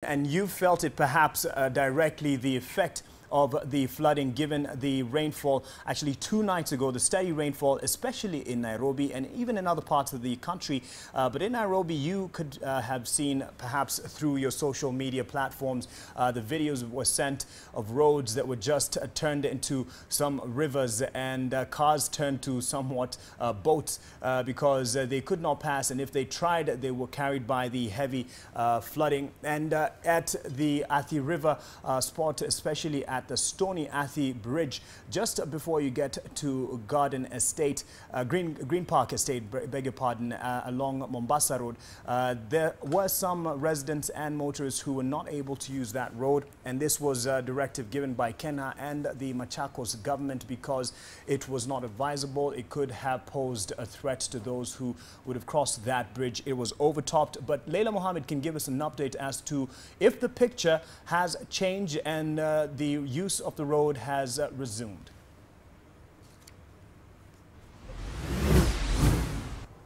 And you felt it perhaps directly, the effect of the flooding given the rainfall actually 2 nights ago, the steady rainfall, especially in Nairobi and even in other parts of the country. But in Nairobi, you could have seen perhaps through your social media platforms, the videos were sent of roads that were just turned into some rivers and cars turned to somewhat boats because they could not pass. And if they tried, they were carried by the heavy flooding. And at the Athi River spot, especially at the Stony Athi Bridge, just before you get to Garden Estate, Green Park Estate, beg your pardon, along Mombasa Road, there were some residents and motorists who were not able to use that road, and this was a directive given by Kenya and the Machakos government because it was not advisable. It could have posed a threat to those who would have crossed that bridge. It was overtopped, but Leila Mohammed can give us an update as to if the picture has changed and the use of the road has resumed.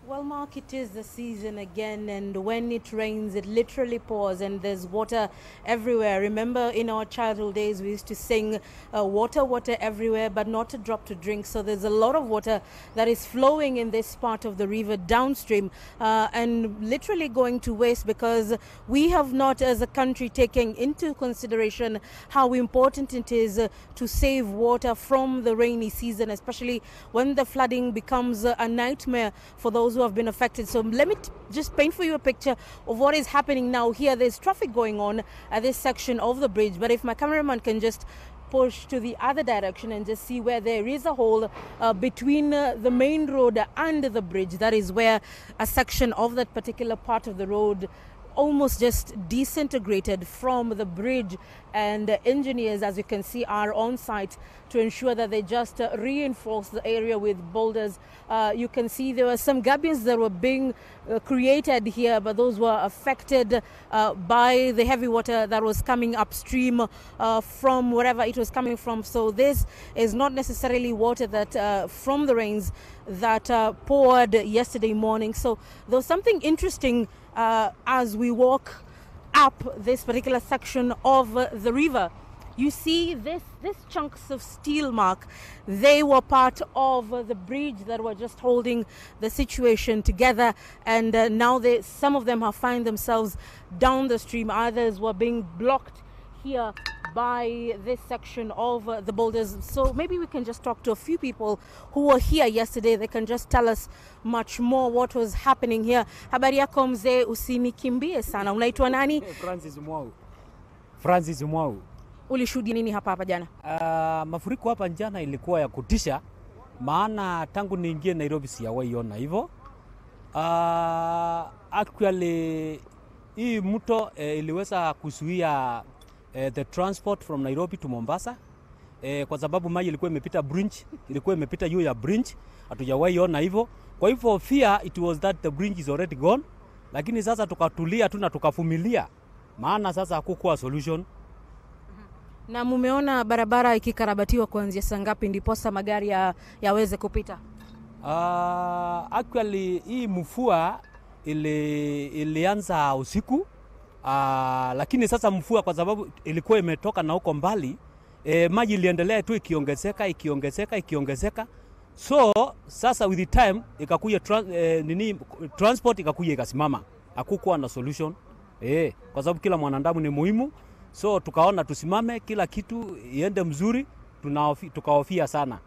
Well, Mark, it is the season again, and when it rains, it literally pours, and there's water everywhere. Remember, in our childhood days, we used to sing water, water everywhere, but not a drop to drink. So there's a lot of water that is flowing in this part of the river downstream and literally going to waste because we have not, as a country, taken into consideration how important it is to save water from the rainy season, especially when the flooding becomes a nightmare for those who have been affected. So let me just paint for you a picture of what is happening now here. There's traffic going on at this section of the bridge, but if my cameraman can just push to the other direction and just see where there is a hole between the main road and the bridge, that is where a section of that particular part of the road almost just disintegrated from the bridge, and engineers, as you can see, are on site to ensure that they just reinforce the area with boulders. You can see there were some gabions that were being created here, but those were affected by the heavy water that was coming upstream from wherever it was coming from. So this is not necessarily water that from the rains that poured yesterday morning. So there was something interesting as we walk up this particular section of the river. You see these chunks of steel, Mark. They were part of the bridge that were just holding the situation together, and now some of them have found themselves down the stream. Others were being blocked here by this section of the boulders. So maybe we can just talk to a few people who were here yesterday. They can just tell us much more what was happening here. Habari yako mzee, usinikimbie sana. Unaitwa nani? Francis Mwau. Ulishuhudia nini hapa jana? Mafuriko hapa jana ilikuwa ya kutisha, maana tangu niingie Nairobi sijawahi ona hivyo. Actually hii mto iliweza kuzuia the transport from Nairobi to Mombasa kwa sababu maji ilikuwa imepita bridge, ilikuwa imepita juu ya bridge, hatujawahi ona hivyo. Kwa hivyo fear it was that the bridge is already gone, lakini sasa tukatulia tu na tukavumilia, maana sasa hakukuwa solution. Na mumeona barabara ikikarabatiwa kuanzia saa ngapi ndiposa magari yaweze kupita? Actually hii mvua ilianza usiku. Lakini sasa mvua kwa sababu ilikuwa imetoka na huko mbali, maji iliendelea tu ikiongezeka. So sasa with the time ikakuja transport ikakuja ikasimama. Hakukuwa na solution. Kwa sababu kila mwanadamu ni muhimu. So tukaona tusimame, kila kitu iende mzuri, tukahofia sana.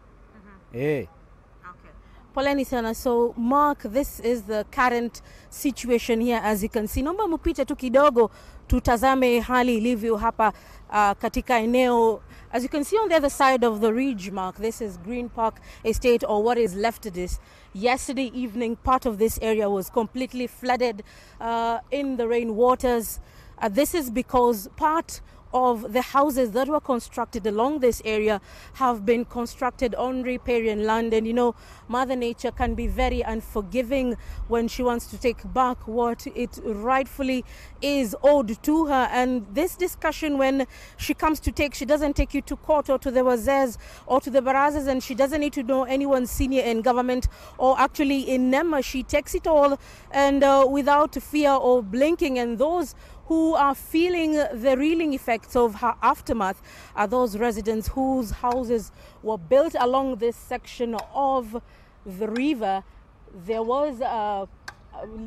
Poleni sana. So Mark, this is the current situation here, as you can see. Naomba mpite tu kidogo tutazame hali ilivyo hapa katika eneo. As you can see on the other side of the ridge, Mark, this is Green Park Estate, or what is left of this. Yesterday evening, part of this area was completely flooded in the rain waters. This is because part of the houses that were constructed along this area have been constructed on riparian land, and you know, Mother Nature can be very unforgiving when she wants to take back what it rightfully is owed to her. And this discussion, when she comes to take, she doesn't take you to court or to the wazers or to the barazas, and she doesn't need to know anyone senior in government or actually in NEMA. She takes it all and without fear or blinking, and those who are feeling the reeling effects of her aftermath are those residents whose houses were built along this section of the river. There was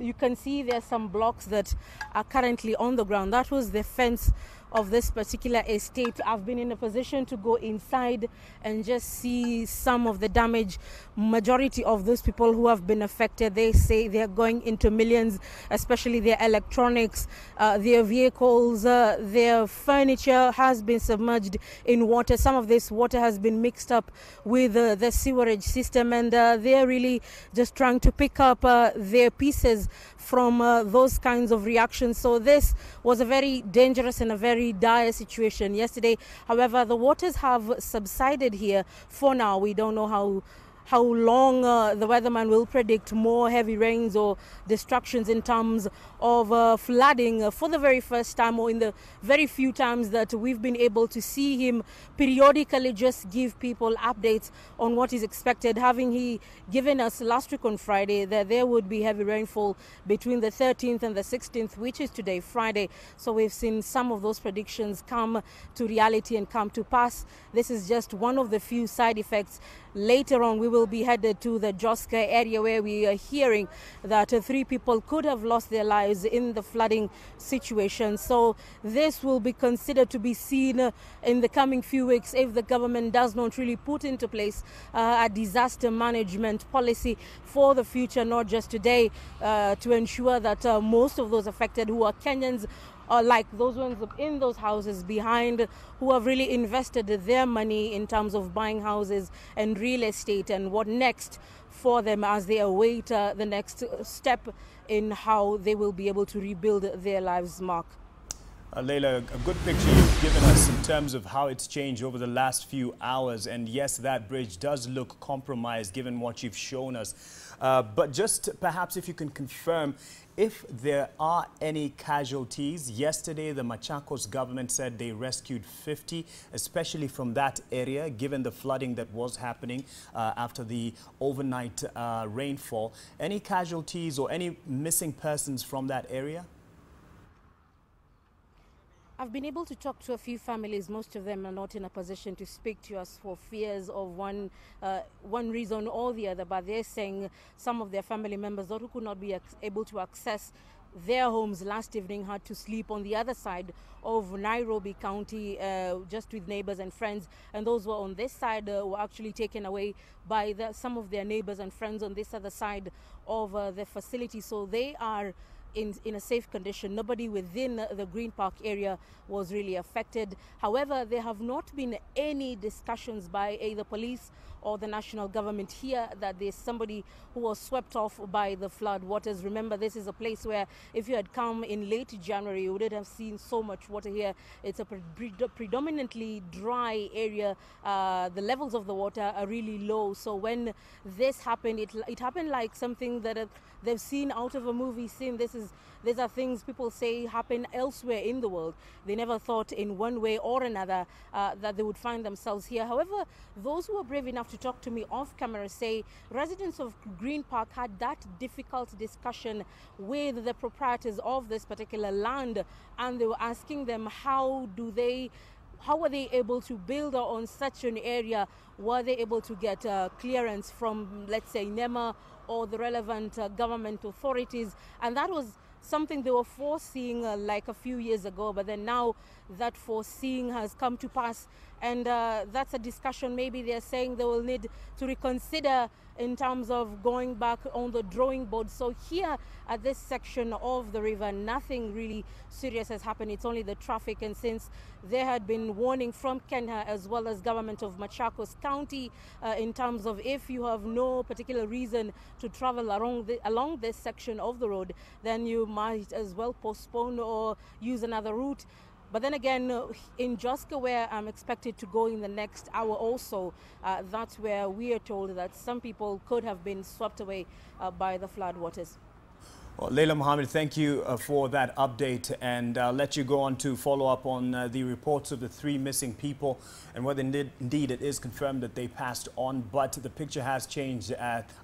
you can see there's some blocks that are currently on the ground. That was the fence of this particular estate. I've been in a position to go inside and just see some of the damage. Majority of those people who have been affected, they say they're going into millions, especially their electronics, their vehicles, their furniture has been submerged in water. Some of this water has been mixed up with the sewerage system, and they're really just trying to pick up their pieces from those kinds of reactions. So this was a very dangerous and a very dire situation yesterday. However, the waters have subsided here for now. We don't know how long the weatherman will predict more heavy rains or destructions in terms of flooding for the very first time, or in the very few times that we've been able to see him periodically just give people updates on what is expected, having he given us last week on Friday that there would be heavy rainfall between the 13th and the 16th, which is today, Friday. So we've seen some of those predictions come to reality and come to pass. This is just one of the few side effects. Later on, we will be headed to the Joska area, where we are hearing that 3 people could have lost their lives in the flooding situation. So this will be considered to be seen in the coming few weeks if the government does not really put into place a disaster management policy for the future, not just today, to ensure that most of those affected, who are Kenyans, like those ones in those houses behind, who have really invested their money in terms of buying houses and real estate, and what next for them as they await the next step in how they will be able to rebuild their lives. Mark. Leila, a good picture you've given us in terms of how it's changed over the last few hours. And yes, that bridge does look compromised given what you've shown us. But just perhaps if you can confirm if there are any casualties. Yesterday, the Machakos government said they rescued 50, especially from that area, given the flooding that was happening after the overnight rainfall. Any casualties or any missing persons from that area? I've been able to talk to a few families. Most of them are not in a position to speak to us for fears of one reason or the other, but they're saying some of their family members who could not be able to access their homes last evening had to sleep on the other side of Nairobi County, just with neighbors and friends, and those who were on this side were actually taken away by some of their neighbors and friends on this other side of the facility. So they are in a safe condition. Nobody within the Green Park area was really affected. However, there have not been any discussions by either police or the national government here that there's somebody who was swept off by the flood waters. Remember, this is a place where if you had come in late January, you wouldn't have seen so much water here. It's a predominantly dry area. The levels of the water are really low. So when this happened, it happened like something that they've seen out of a movie scene. These are things people say happen elsewhere in the world. They never thought in one way or another that they would find themselves here. However, those who were brave enough to talk to me off camera say residents of Green Park had that difficult discussion with the proprietors of this particular land, and they were asking them how were they able to build on such an area? Were they able to get clearance from, let's say, NEMA or the relevant government authorities? And that was something they were foreseeing like a few years ago, but then now that foreseeing has come to pass, and that's a discussion maybe they're saying they will need to reconsider in terms of going back on the drawing board. So here at this section of the river, nothing really serious has happened. It's only the traffic, and since there had been warning from Kenya as well as government of Machakos County in terms of if you have no particular reason to travel along this section of the road, then you might as well postpone or use another route. But then again, in Joska, where I'm expected to go in the next hour or so, that's where we are told that some people could have been swept away by the flood waters. Well, Leila Mohammed, thank you for that update, and I'll let you go on to follow up on the reports of the 3 missing people and whether indeed it is confirmed that they passed on. But the picture has changed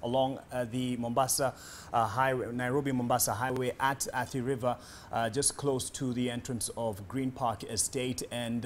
along the Mombasa highway, Nairobi-Mombasa highway at Athi River, just close to the entrance of Green Park Estate. And